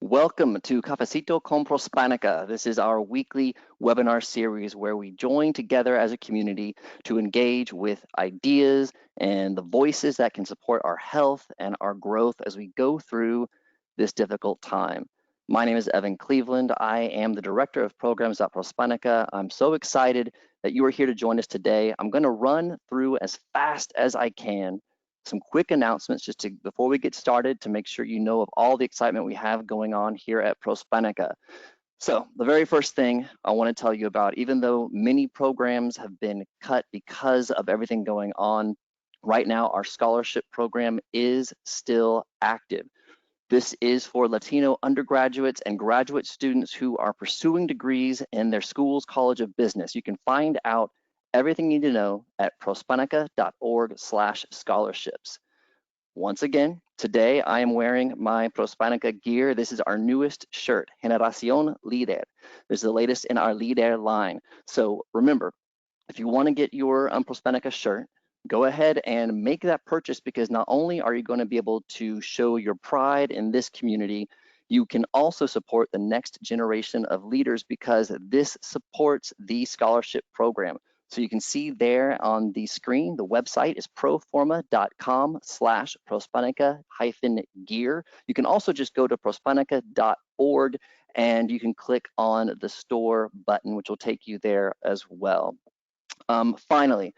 Welcome to Cafecito con Prospanica. This is our weekly webinar series where we join together as a community to engage with ideas and the voices that can support our health and our growth as we go through this difficult time. My name is Evan Cleveland. I am the Director of Programs at Prospanica. I'm so excited that you are here to join us today. I'm going to run through as fast as I can some quick announcements before we get started to make sure you know of all the excitement we have going on here at Prospanica. So the very first thing I want to tell you about, even though many programs have been cut because of everything going on, right now our scholarship program is still active. This is for Latino undergraduates and graduate students who are pursuing degrees in their school's College of Business. You can find out everything you need to know at prospanica.org/scholarships. Once again, today I am wearing my Prospanica gear. This is our newest shirt, Generación Líder. This is the latest in our Líder line. So remember, if you want to get your Prospanica shirt, go ahead and make that purchase, because not only are you going to be able to show your pride in this community, you can also support the next generation of leaders, because this supports the scholarship program. So you can see there on the screen, the website is proforma.com/prospanica-gear. You can also just go to prospanica.org and you can click on the store button, which will take you there as well. Finally,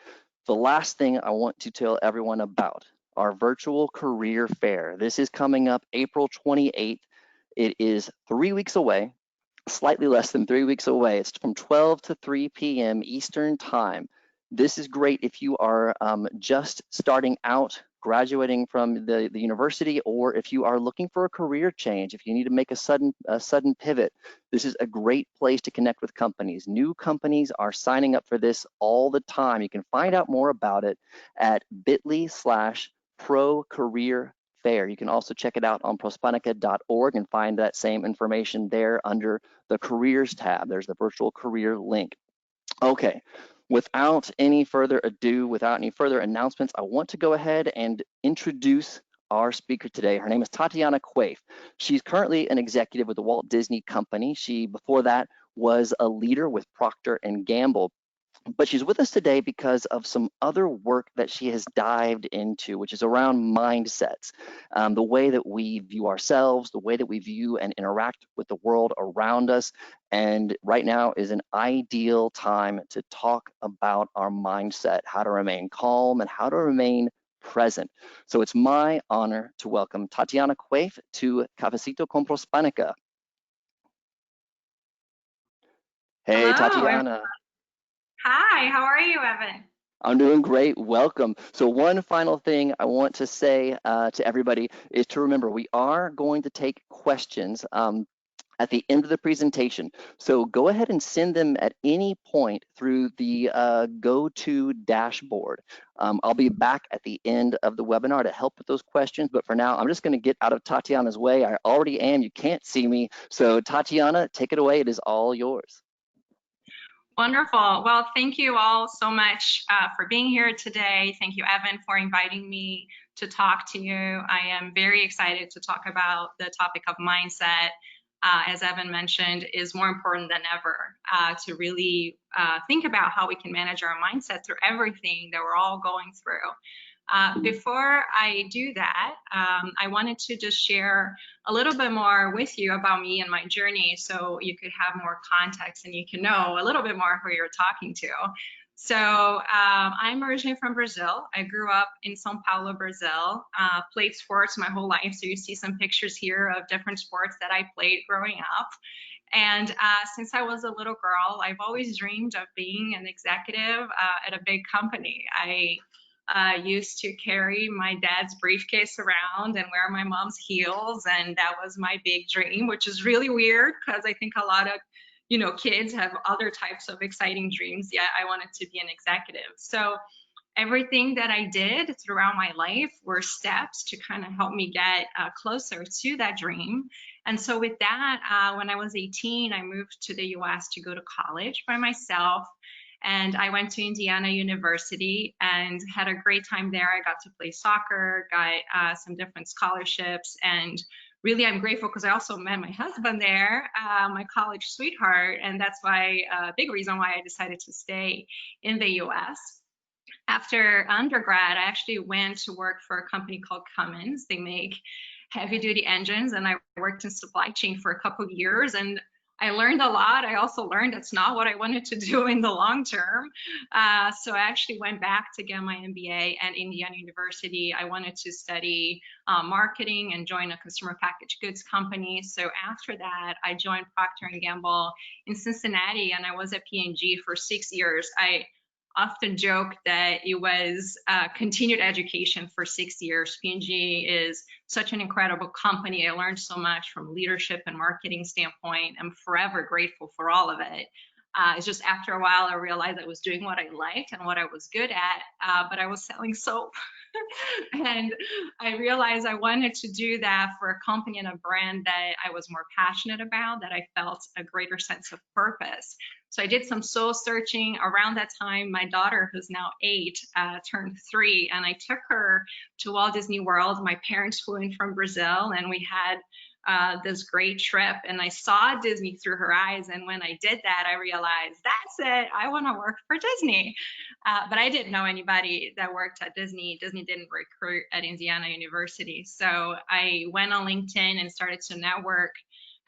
the last thing I want to tell everyone about, our virtual career fair. This is coming up April 28th. It is 3 weeks away, slightly less than 3 weeks away. It's from 12 to 3 p.m. Eastern time. This is great if you are just starting out, graduating from the university, or if you are looking for a career change, if you need to make a sudden pivot. This is a great place to connect with companies. New companies are signing up for this all the time. You can find out more about it at bit.ly/pro-career fair. You can also check it out on prospanica.org and find that same information there under the careers tab. There's the virtual career link. Okay, without any further ado, without any further announcements, I want to go ahead and introduce our speaker today. Her name is Tatiana Quaife. She's currently an executive with the Walt Disney Company. She, before that, was a leader with Procter and Gamble. But she's with us today because of some other work that she has dived into, which is around mindsets, the way that we view ourselves, the way that we view and interact with the world around us. And right now is an ideal time to talk about our mindset, how to remain calm and how to remain present. So it's my honor to welcome Tatiana Quaife to Cafecito con Prospanica. Hey, Hello. Tatiana. Hi, how are you, Evan? I'm doing great. Welcome. So one final thing I want to say to everybody is to remember we are going to take questions at the end of the presentation. So go ahead and send them at any point through the GoTo dashboard. I'll be back at the end of the webinar to help with those questions, but for now, I'm just going to get out of Tatiana's way. I already am. You can't see me. So Tatiana, take it away. It is all yours. Wonderful. Well, thank you all so much for being here today. Thank you, Evan, for inviting me to talk to you. I am very excited to talk about the topic of mindset. As Evan mentioned, is more important than ever to really think about how we can manage our mindset through everything that we're all going through. Before I do that, I wanted to just share a little bit more with you about me and my journey so you could have more context and you can know a little bit more who you're talking to. So I'm originally from Brazil. I grew up in São Paulo, Brazil, played sports my whole life. So you see some pictures here of different sports that I played growing up. And since I was a little girl, I've always dreamed of being an executive at a big company. I used to carry my dad's briefcase around and wear my mom's heels, and that was my big dream, which is really weird because I think a lot of kids have other types of exciting dreams. Yeah, I wanted to be an executive. So everything that I did throughout my life were steps to kind of help me get closer to that dream. And so with that, when I was 18, I moved to the US to go to college by myself. And I went to Indiana University and had a great time there. I got to play soccer, got some different scholarships, and really, I'm grateful because I also met my husband there, my college sweetheart, and that's why a big reason why I decided to stay in the U.S. After undergrad, I actually went to work for a company called Cummins. They make heavy duty engines, and I worked in supply chain for a couple of years, and I learned a lot. I also learned that's not what I wanted to do in the long term. So I actually went back to get my MBA at Indiana University. I wanted to study marketing and join a consumer packaged goods company. So after that, I joined Procter & Gamble in Cincinnati, and I was at P&G for 6 years. I often joke that it was continued education for 6 years. P&G is such an incredible company. I learned so much from leadership and marketing standpoint. I'm forever grateful for all of it. It's just after a while, I realized I was doing what I liked and what I was good at, but I was selling soap. And I realized I wanted to do that for a company and a brand that I was more passionate about, that I felt a greater sense of purpose. So I did some soul searching. Around that time, my daughter, who's now 8, turned 3, and I took her to Walt Disney World. My parents flew in from Brazil, and we had this great trip, and I saw Disney through her eyes. And when I did that, I realized, that's it, I want to work for Disney. But I didn't know anybody that worked at Disney. Disney didn't recruit at Indiana University. So I went on LinkedIn and started to network.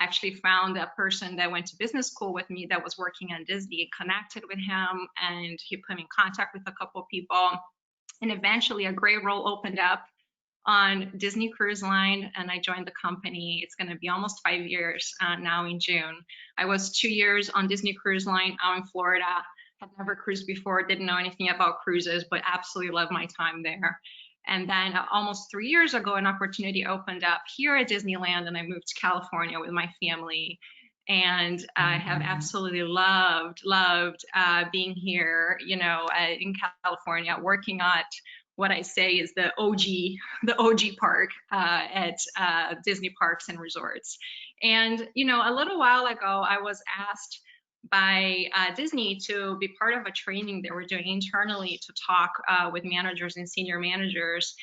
Actually found a person that went to business school with me that was working at Disney, connected with him, and he put me in contact with a couple of people. And eventually a great role opened up on Disney Cruise Line, and I joined the company. It's going to be almost 5 years now in June. I was 2 years on Disney Cruise Line out in Florida. Had never cruised before, didn't know anything about cruises, but absolutely loved my time there. And then almost 3 years ago, an opportunity opened up here at Disneyland, and I moved to California with my family. And I have absolutely loved being here, in California, working at what I say is the OG park at Disney Parks and Resorts. And, a little while ago, I was asked by Disney to be part of a training that we're doing internally to talk with managers and senior managers.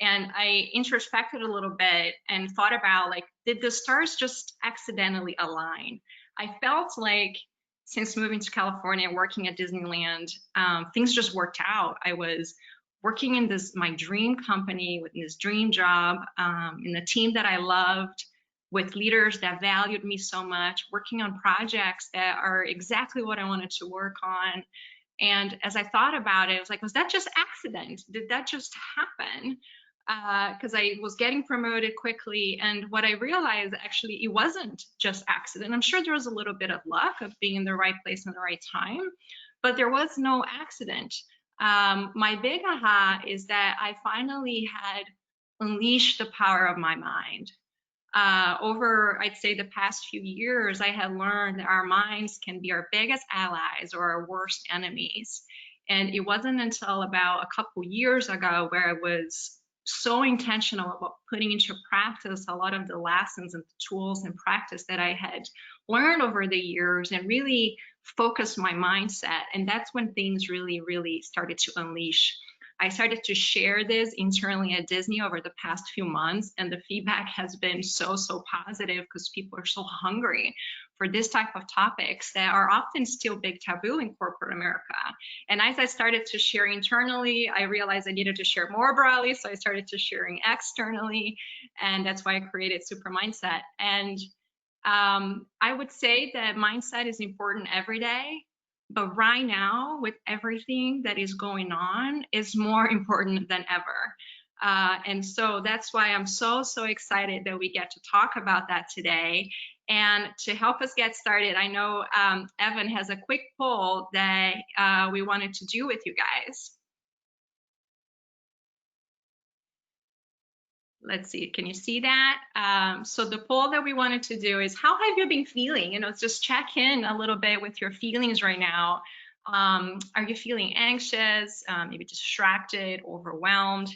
And I introspected a little bit and thought about, like, did the stars just accidentally align? I felt like since moving to California and working at Disneyland, things just worked out. I was working in my dream company with this dream job, in the team that I loved, with leaders that valued me so much, working on projects that are exactly what I wanted to work on. And as I thought about it, I was like, was that just accident? Did that just happen? Because I was getting promoted quickly. And what I realized, actually, it wasn't just accident. I'm sure there was a little bit of luck of being in the right place in the right time, but there was no accident. My big aha is that I finally had unleashed the power of my mind. Over, I'd say, the past few years, I had learned that our minds can be our biggest allies or our worst enemies. And it wasn't until about a couple years ago where I was so intentional about putting into practice a lot of the lessons and tools and practice that I had learned over the years, and really focused my mindset. And that's when things really started to unleash. I started to share this internally at Disney over the past few months, and the feedback has been so positive, because people are so hungry for this type of topics that are often still big taboo in corporate America. And as I started to share internally, I realized I needed to share more broadly, so I started to sharing externally, and that's why I created Super Mindset. And I would say that mindset is important every day, but right now, with everything that is going on, is more important than ever. And so that's why I'm so excited that we get to talk about that today. And to help us get started, I know Evan has a quick poll that we wanted to do with you guys. Let's see, can you see that? So the poll that we wanted to do is, how have you been feeling? Just check in a little bit with your feelings right now. Are you feeling anxious, maybe distracted, overwhelmed,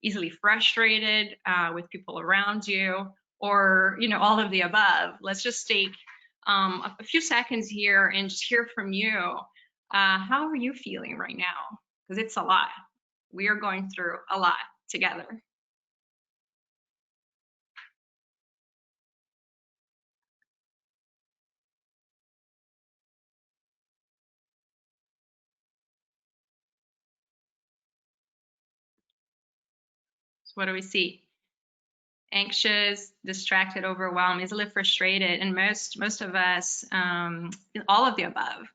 easily frustrated with people around you, or all of the above? Let's just take a few seconds here and just hear from you. How are you feeling right now? Because it's a lot. We are going through a lot together. What do we see? Anxious, distracted, overwhelmed, easily frustrated, and most of us, all of the above.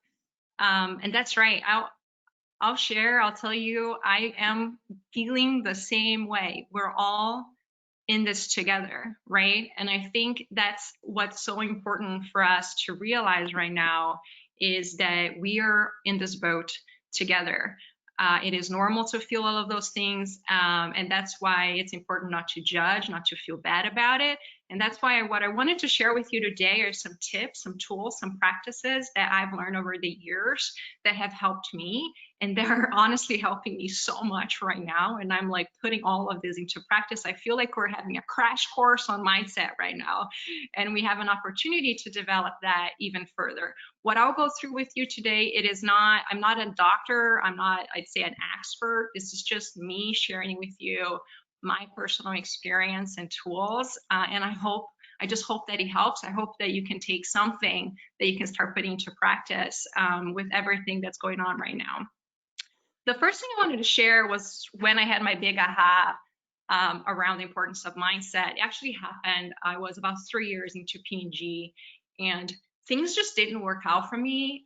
And that's right. I'll share. I'll tell you, I am feeling the same way. We're all in this together, right? And I think that's what's so important for us to realize right now is that we are in this boat together. It is normal to feel all of those things. And that's why it's important not to judge, not to feel bad about it. And that's why what I wanted to share with you today are some tips, some tools, some practices that I've learned over the years that have helped me. And they're honestly helping me so much right now. And I'm like putting all of this into practice. I feel like we're having a crash course on mindset right now. And we have an opportunity to develop that even further. What I'll go through with you today, I'm not a doctor. I'm not, I'd say, an expert. This is just me sharing with you my personal experience and tools. And I just hope that it helps. I hope that you can take something that you can start putting into practice with everything that's going on right now. The first thing I wanted to share was when I had my big aha around the importance of mindset. It actually happened. I was about 3 years into P&G, and things just didn't work out for me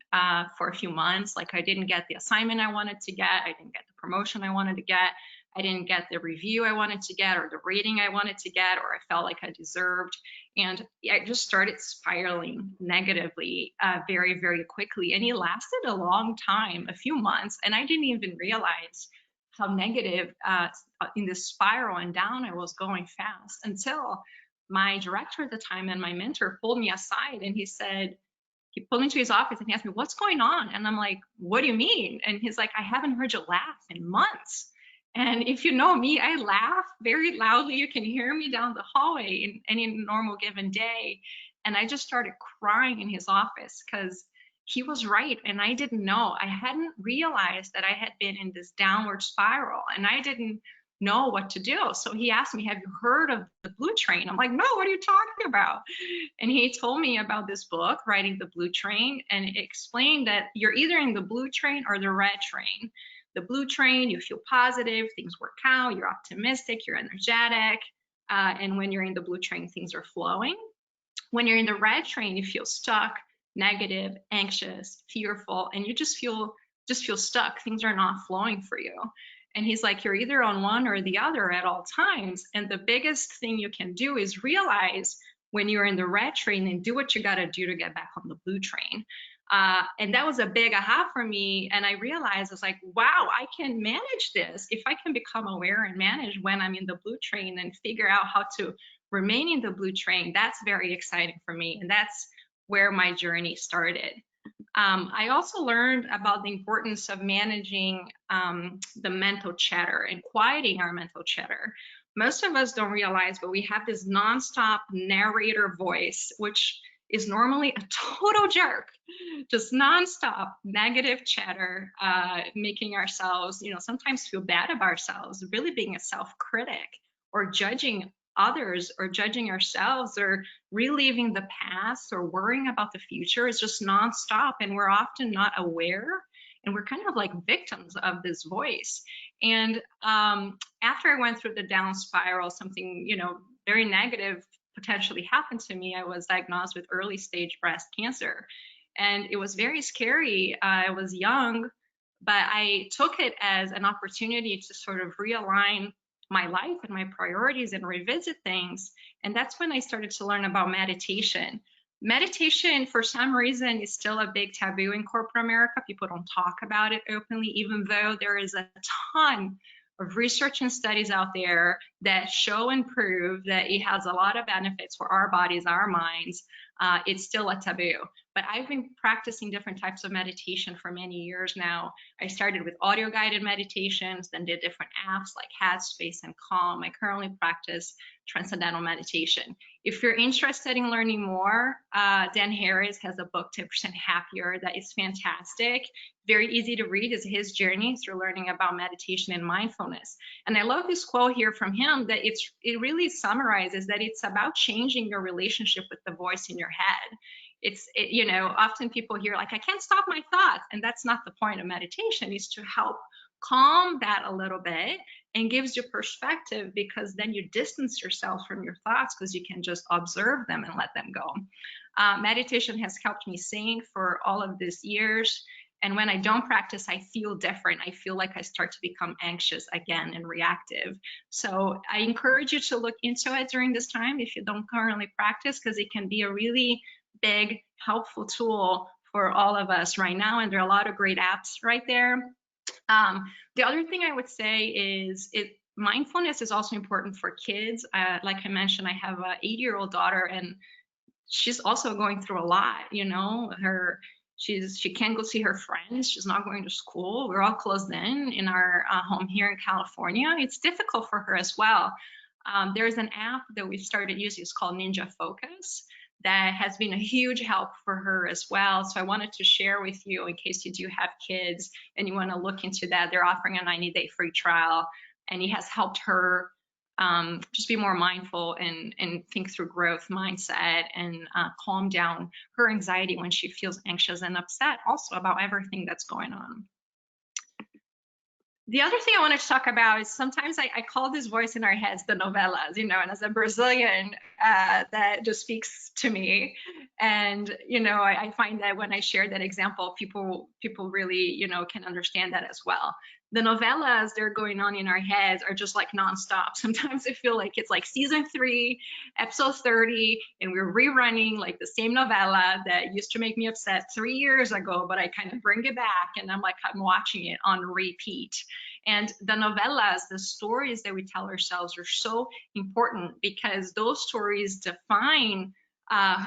for a few months. Like I didn't get the assignment I wanted to get. I didn't get the promotion I wanted to get. I didn't get the review I wanted to get or the rating I wanted to get, or I felt like I deserved. And I just started spiraling negatively very, very quickly. And it lasted a long time, a few months. And I didn't even realize how negative in this spiral and down I was going fast until my director at the time and my mentor pulled me aside and he pulled me into his office and he asked me, "What's going on?" And I'm like, "What do you mean?" And he's like, "I haven't heard you laugh in months." And if you know me, I laugh very loudly. You can hear me down the hallway in any normal given day. And I just started crying in his office because he was right. And I didn't know. I hadn't realized that I had been in this downward spiral and I didn't know what to do. So he asked me, "Have you heard of the Blue Train?" I'm like, "No, what are you talking about?" And he told me about this book, Writing the Blue Train, and it explained that you're either in the blue train or the red train. The blue train, you feel positive, things work out, you're optimistic, you're energetic. And when you're in the blue train, things are flowing. When you're in the red train, you feel stuck, negative, anxious, fearful, and you just feel stuck. Things are not flowing for you. And he's like, you're either on one or the other at all times. And the biggest thing you can do is realize when you're in the red train and do what you got to do to get back on the blue train. And that was a big aha for me. And I realized I was like, wow, I can manage this. If I can become aware and manage when I'm in the blue train and figure out how to remain in the blue train, that's very exciting for me. And that's where my journey started. I also learned about the importance of managing the mental chatter and quieting our mental chatter. Most of us don't realize, but we have this nonstop narrator voice, which is normally a total jerk, just nonstop negative chatter, making ourselves, sometimes feel bad about ourselves, really being a self-critic or judging others or judging ourselves or reliving the past or worrying about the future is just nonstop. And we're often not aware and we're kind of like victims of this voice. And after I went through the down spiral, something, very negative potentially happened to me. I was diagnosed with early stage breast cancer. And it was very scary. I was young, but I took it as an opportunity to sort of realign my life and my priorities and revisit things. And that's when I started to learn about meditation. Meditation, for some reason, is still a big taboo in corporate America. People don't talk about it openly, even though there is a ton of research and studies out there that show and prove that it has a lot of benefits for our bodies, our minds. It's still a taboo. But I've been practicing different types of meditation for many years now. I started with audio guided meditations, then did different apps like Headspace and Calm. I currently practice transcendental meditation. If you're interested in learning more, Dan Harris has a book, 10% Happier, that is fantastic. Very easy to read is his journey through learning about meditation and mindfulness. And I love this quote here from him that it really summarizes that it's about changing your relationship with the voice in your head. Often people hear like, I can't stop my thoughts. And that's not the point of meditation, is to help calm that a little bit and gives you perspective, because then you distance yourself from your thoughts because you can just observe them and let them go. Meditation has helped me sane for all of these years. And when I don't practice, I feel different. I feel like I start to become anxious again and reactive. So I encourage you to look into it during this time if you don't currently practice, because it can be a really big, helpful tool for all of us right now. And there are a lot of great apps right there. The other thing I would say is mindfulness is also important for kids. Like I mentioned, I have an 8-year-old daughter, and she's also going through a lot. You know, she can't go see her friends. She's not going to school. We're all closed in our home here in California. It's difficult for her as well. There's an app that we started using. It's called Ninja Focus, that has been a huge help for her as well. So I wanted to share with you, in case you do have kids and you want to look into that. They're offering a 90-day free trial, and it has helped her just be more mindful and think through growth mindset, and calm down her anxiety when she feels anxious and upset also about everything that's going on. The other thing I wanted to talk about is sometimes I call this voice in our heads the novellas, you know, and as a Brazilian, that just speaks to me. And, you know, I find that when I share that example, people really, you know, can understand that as well. The novellas that are going on in our heads are just like nonstop. Sometimes I feel like it's like season 3, episode 30, and we're rerunning like the same novella that used to make me upset 3 years ago, but I kind of bring it back, and I'm watching it on repeat. And the novellas, the stories that we tell ourselves, are so important, because those stories define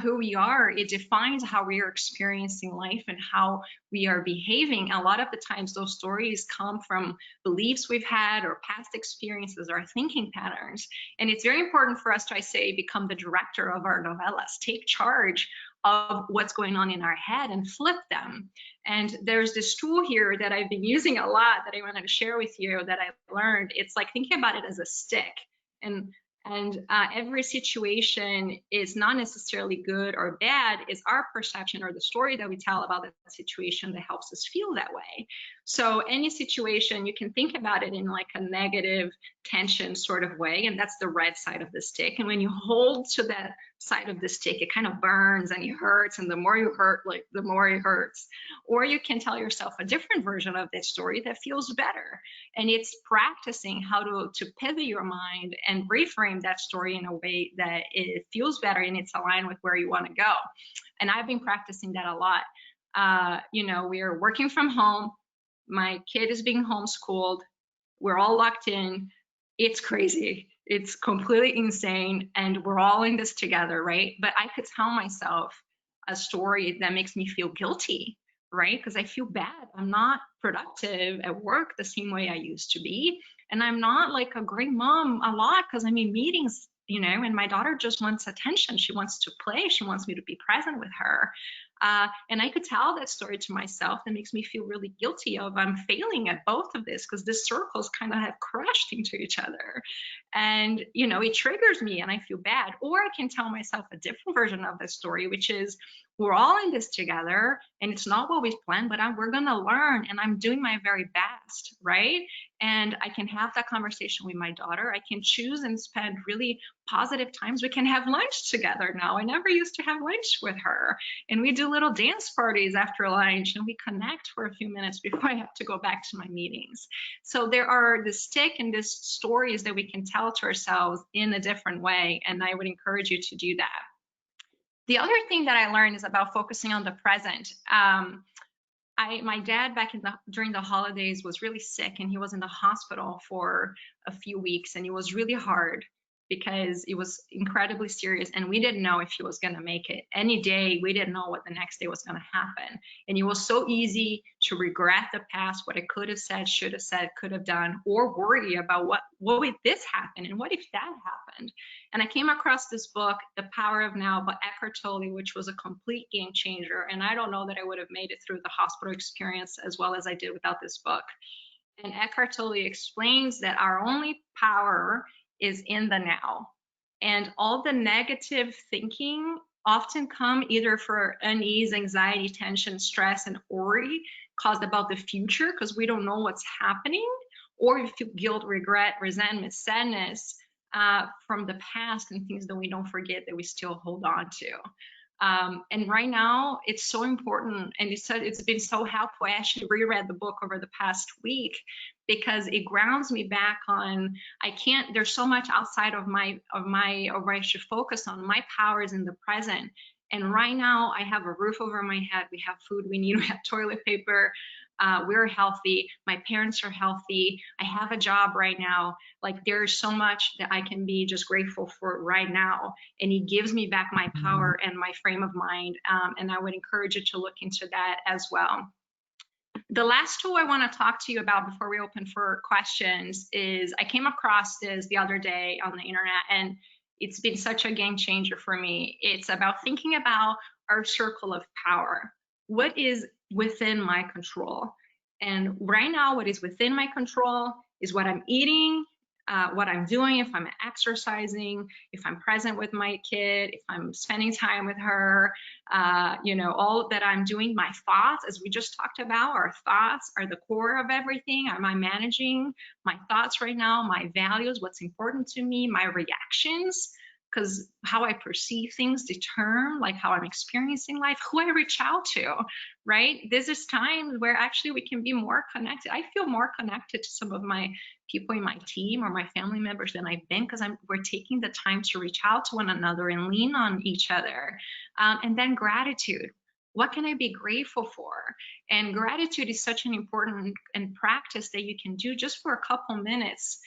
who we are. It defines how we are experiencing life and how we are behaving. A lot of the times those stories come from beliefs we've had or past experiences or thinking patterns. And it's very important for us to, I say, become the director of our novellas, take charge of what's going on in our head and flip them. And there's this tool here that I've been using a lot that I wanted to share with you that I learned. It's like thinking about it as a stick. And every situation is not necessarily good or bad. It's our perception or the story that we tell about that situation that helps us feel that way. So any situation, you can think about it in like a negative tension sort of way, and that's the red side of the stick. And when you hold to that side of the stick, it kind of burns and it hurts, and the more you hurt, like the more it hurts. Or you can tell yourself a different version of that story that feels better. And it's practicing how to pivot your mind and reframe that story in a way that it feels better and it's aligned with where you want to go. And I've been practicing that a lot. You know, we are working from home. My kid is being homeschooled. We're all locked in. It's crazy. It's completely insane. And we're all in this together, right? But I could tell myself a story that makes me feel guilty, right? Because I feel bad. I'm not productive at work the same way I used to be. And I'm not like a great mom a lot, because I'm in meetings, you know, and my daughter just wants attention. She wants to play. She wants me to be present with her. And I could tell that story to myself. That makes me feel really guilty of I'm failing at both of this, because the circles kind of have crashed into each other. And, you know, it triggers me and I feel bad. Or I can tell myself a different version of the story, which is we're all in this together and it's not what we've planned, but we're going to learn and I'm doing my very best, right? And I can have that conversation with my daughter. I can choose and spend really positive times. We can have lunch together now. I never used to have lunch with her. And we do little dance parties after lunch and we connect for a few minutes before I have to go back to my meetings. So there are the stick and these stories that we can tell to ourselves in a different way. And I would encourage you to do that. The other thing that I learned is about focusing on the present. My dad during the holidays was really sick and he was in the hospital for a few weeks, and it was really hard because it was incredibly serious and we didn't know if he was going to make it. Any day, we didn't know what the next day was going to happen. And it was so easy to regret the past, what I could have said, should have said, could have done, or worry about what if this happened and what if that happened. And I came across this book, The Power of Now by Eckhart Tolle, which was a complete game changer. And I don't know that I would have made it through the hospital experience as well as I did without this book. And Eckhart Tolle explains that our only power is in the now. And all the negative thinking often come either for unease, anxiety, tension, stress, and worry caused about the future because we don't know what's happening, or you feel guilt, regret, resentment, sadness from the past and things that we don't forget that we still hold on to. And right now, it's so important, and it's been so helpful. I actually reread the book over the past week because it grounds me back on there's so much outside of where I should focus on. My power is in the present. And right now, I have a roof over my head. We have food we need. We have toilet paper. We're healthy. My parents are healthy. I have a job right now. Like, there's so much that I can be just grateful for right now. And it gives me back my power and my frame of mind. And I would encourage you to look into that as well. The last tool I want to talk to you about before we open for questions is I came across this the other day on the internet, and it's been such a game changer for me. It's about thinking about our circle of power. What is within my control? And right now, what is within my control is what I'm eating, what I'm doing, if I'm exercising, if I'm present with my kid, if I'm spending time with her, all that I'm doing. My thoughts, as we just talked about, our thoughts are the core of everything. Am I managing my thoughts right now, my values, what's important to me, my reactions? Because how I perceive things determine like how I'm experiencing life, who I reach out to, right? This is times where actually we can be more connected. I feel more connected to some of my people in my team or my family members than I've been because we're taking the time to reach out to one another and lean on each other. And then gratitude. What can I be grateful for? And gratitude is such an important and practice that you can do just for a couple minutes.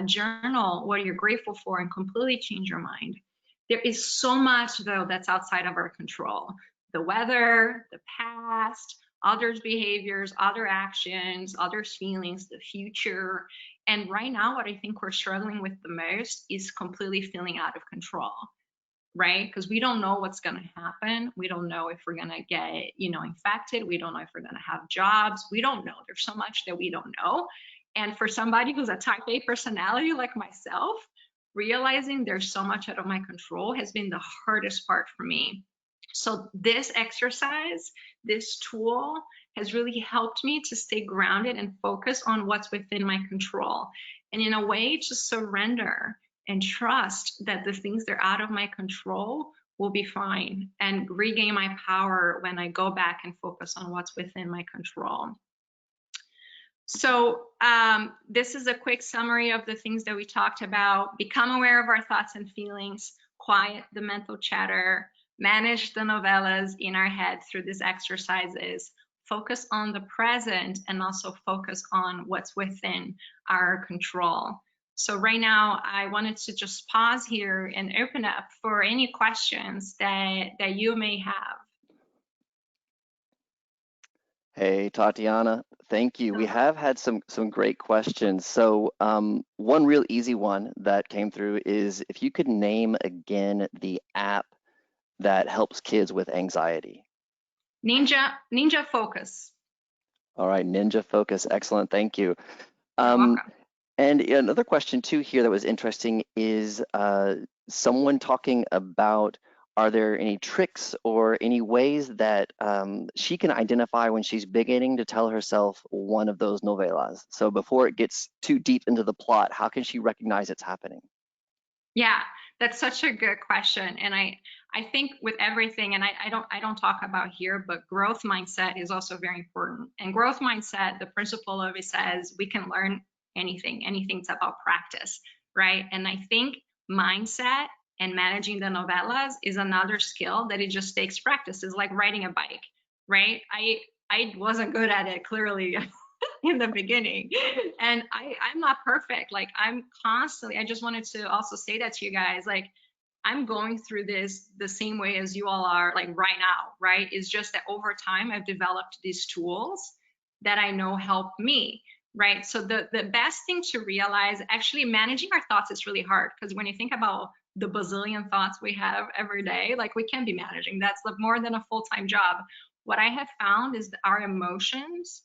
Journal what you're grateful for and completely change your mind. There is so much, though, that's outside of our control. The weather, the past, others' behaviors, other actions, others' feelings, the future. And right now, what I think we're struggling with the most is completely feeling out of control, right? Because we don't know what's going to happen. We don't know if we're going to get, infected. We don't know if we're going to have jobs. We don't know. There's so much that we don't know. And for somebody who's a type A personality like myself, realizing there's so much out of my control has been the hardest part for me. So this exercise, this tool has really helped me to stay grounded and focus on what's within my control. And in a way, just surrender and trust that the things that are out of my control will be fine and regain my power when I go back and focus on what's within my control. So this is a quick summary of the things that we talked about. Become aware of our thoughts and feelings, quiet the mental chatter, manage the novellas in our head through these exercises, focus on the present, and also focus on what's within our control. So right now, I wanted to just pause here and open up for any questions that you may have. Hey, Tatiana, thank you. We have had some great questions. So one real easy one that came through is if you could name again the app that helps kids with anxiety. Ninja Focus. All right, Ninja Focus. Excellent. Thank you. You're welcome. And another question too here that was interesting is someone talking about, are there any tricks or any ways that she can identify when she's beginning to tell herself one of those novellas? So before it gets too deep into the plot, how can she recognize it's happening? Yeah, that's such a good question. And I think with everything, and I don't talk about here, but growth mindset is also very important. And growth mindset, the principle of it says we can learn anything. Anything's about practice, right? And I think mindset and managing the novellas is another skill that it just takes practice. It's like riding a bike, right? I wasn't good at it, clearly. In the beginning, and I'm not perfect. Like, I'm constantly, I just wanted to also say that to you guys, like, I'm going through this the same way as you all are, like, right now, right? It's just that over time I've developed these tools that I know help me, right? So the best thing to realize, actually, managing our thoughts is really hard, because when you think about the bazillion thoughts we have every day, like, we can be managing. That's like more than a full-time job. What I have found is that our emotions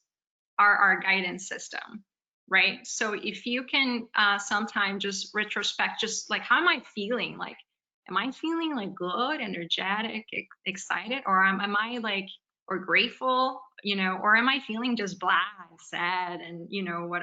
are our guidance system, right? So if you can sometime just retrospect, just like, how am I feeling? Like, am I feeling like good, energetic, excited, or am I like, or grateful? or am I feeling just blah and sad and,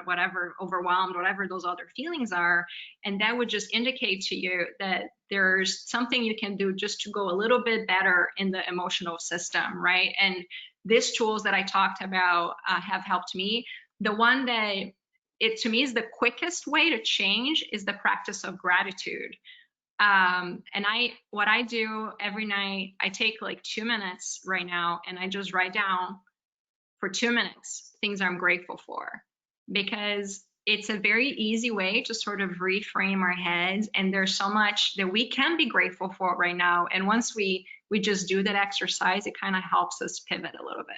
whatever, overwhelmed, whatever those other feelings are. And that would just indicate to you that there's something you can do just to go a little bit better in the emotional system, right? And these tools that I talked about have helped me. The one that to me is the quickest way to change is the practice of gratitude. And what I do every night, I take like 2 minutes right now and I just write down for 2 minutes things I'm grateful for, because it's a very easy way to sort of reframe our heads. And there's so much that we can be grateful for right now. And once we just do that exercise, it kind of helps us pivot a little bit.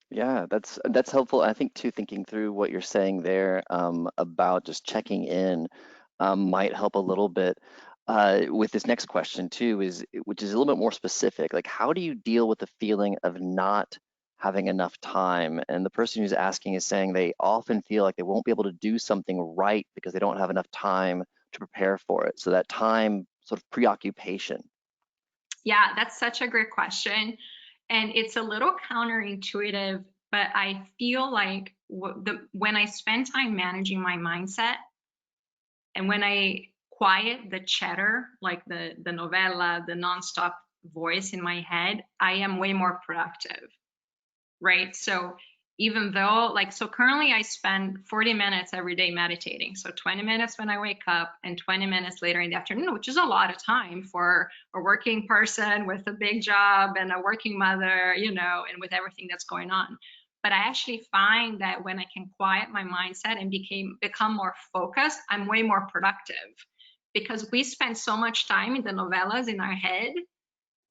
Yeah, that's helpful. I think too, thinking through what you're saying there about just checking in might help a little bit with this next question too, which is a little bit more specific. Like, how do you deal with the feeling of not having enough time? And the person who's asking is saying they often feel like they won't be able to do something right because they don't have enough time to prepare for it. So that time sort of preoccupation. Yeah, that's such a great question. And it's a little counterintuitive, but I feel like when I spend time managing my mindset and when I quiet the chatter, like the novella, the nonstop voice in my head, I am way more productive, right? So even though, like, so currently I spend 40 minutes every day meditating. So 20 minutes when I wake up and 20 minutes later in the afternoon, which is a lot of time for a working person with a big job and a working mother, and with everything that's going on. But I actually find that when I can quiet my mindset and become more focused, I'm way more productive, because we spend so much time in the novellas in our head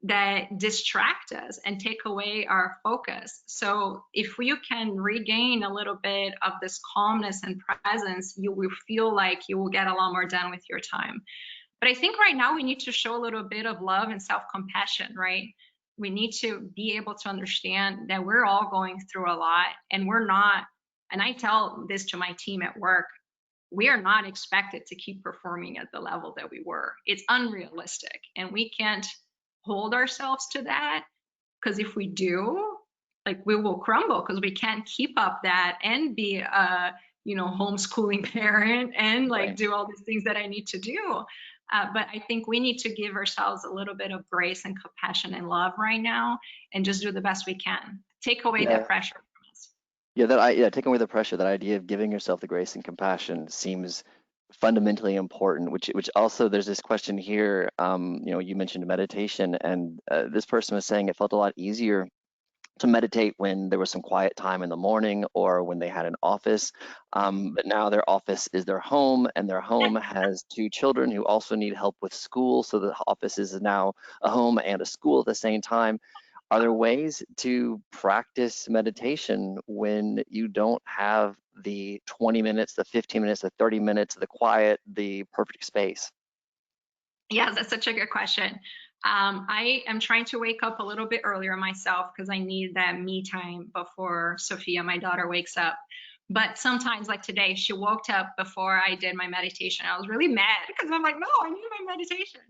that distract us and take away our focus. So if you can regain a little bit of this calmness and presence, you will feel like you will get a lot more done with your time. But I think right now we need to show a little bit of love and self-compassion, right? We need to be able to understand that we're all going through a lot, and we're not, and I tell this to my team at work, we are not expected to keep performing at the level that we were. It's unrealistic, and we can't hold ourselves to that, because if we do, like, we will crumble, because we can't keep up that and be a homeschooling parent and like Right. do all these things that I need to do. But I think we need to give ourselves a little bit of grace and compassion and love right now, and just do the best we can. Take away that Yeah. pressure from us. Yeah, taking away the pressure, that idea of giving yourself the grace and compassion seems fundamentally important, which also there's this question here, you mentioned meditation, and this person was saying it felt a lot easier to meditate when there was some quiet time in the morning or when they had an office. But now their office is their home, and their home has two children who also need help with school. So the office is now a home and a school at the same time. Are there ways to practice meditation when you don't have the 20 minutes, the 15 minutes, the 30 minutes, the quiet, the perfect space? Yeah, that's such a good question. I am trying to wake up a little bit earlier myself, because I need that me time before Sophia, my daughter, wakes up. But sometimes, like today, she woke up before I did my meditation. I was really mad because I'm like, no, I need my meditation.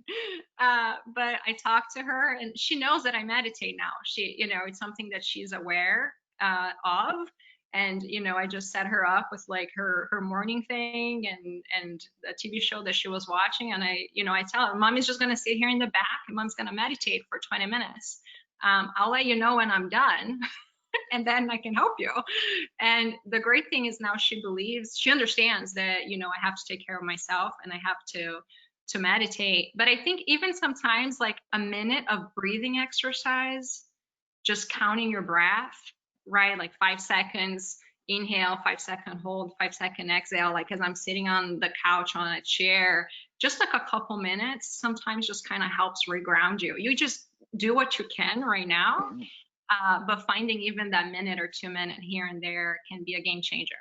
But I talked to her, and she knows that I meditate now. It's something that she's aware of. And I just set her up with like her morning thing and a TV show that she was watching, and I tell her, mommy's just going to sit here in the back and mom's going to meditate for 20 minutes. I'll let you know when I'm done, and then I can help you. And the great thing is, now she understands that I have to take care of myself and I have to meditate. But I think even sometimes, like, a minute of breathing exercise, just counting your breath, right? Like 5 seconds inhale, 5 second hold, 5 second exhale. Like, as I'm sitting on the couch on a chair, just like a couple minutes sometimes just kind of helps reground you. You just do what you can right now, Mhm. but finding even that minute or 2 minute here and there can be a game changer.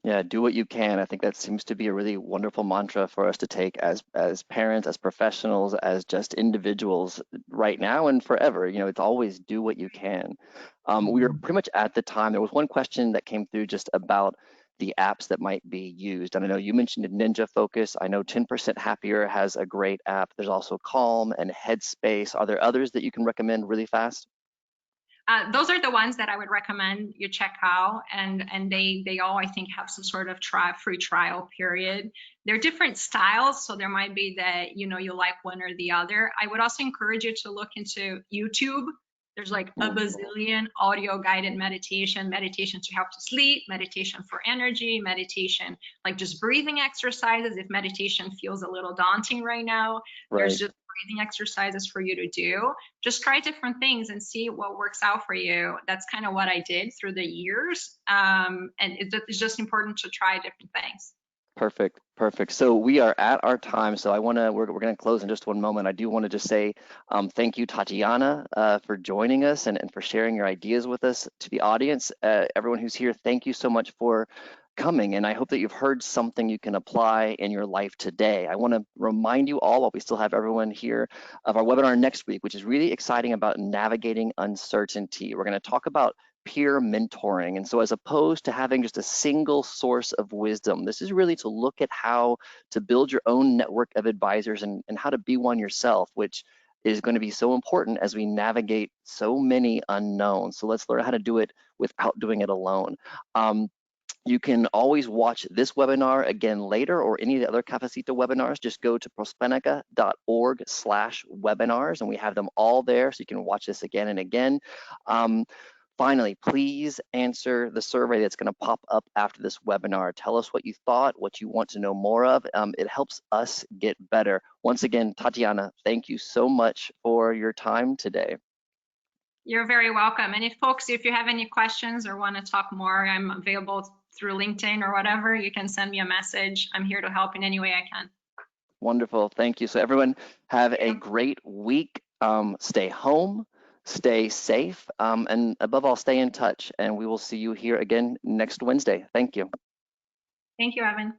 Yeah, do what you can. I think that seems to be a really wonderful mantra for us to take as parents, as professionals, as just individuals right now and forever. It's always do what you can. We were pretty much at the time. There was one question that came through just about the apps that might be used. And I know you mentioned Ninja Focus. I know 10% Happier has a great app. There's also Calm and Headspace. Are there others that you can recommend really fast? Those are the ones that I would recommend you check out, and they all, I think, have some sort of free trial period. They're different styles, so there might be that you like one or the other. I would also encourage you to look into YouTube. There's like a bazillion audio guided meditation to help to sleep, meditation for energy, meditation like just breathing exercises. If meditation feels a little daunting right now, there's just breathing exercises for you to do. Just try different things and see what works out for you. That's kind of what I did through the years. And it's just important to try different things. Perfect, perfect. So we are at our time. So we're going to close in just one moment. I do want to just say thank you, Tatiana, for joining us and for sharing your ideas with us. To the audience, everyone who's here, thank you so much for coming. And I hope that you've heard something you can apply in your life today. I want to remind you all, while we still have everyone here, of our webinar next week, which is really exciting about navigating uncertainty. We're going to talk about peer mentoring. And so as opposed to having just a single source of wisdom, this is really to look at how to build your own network of advisors and how to be one yourself, which is going to be so important as we navigate so many unknowns. So let's learn how to do it without doing it alone. You can always watch this webinar again later, or any of the other Cafecito webinars. Just go to prospanica.org/webinars, and we have them all there, so you can watch this again and again. Finally, please answer the survey that's going to pop up after this webinar. Tell us what you thought, what you want to know more of. It helps us get better. Once again, Tatiana, thank you so much for your time today. You're very welcome. And if you have any questions or want to talk more, I'm available through LinkedIn or whatever. You can send me a message. I'm here to help in any way I can. Wonderful. Thank you. So everyone, have a great week. Stay home, stay safe, and above all, stay in touch. And we will see you here again next Wednesday. Thank you. Thank you, Evan.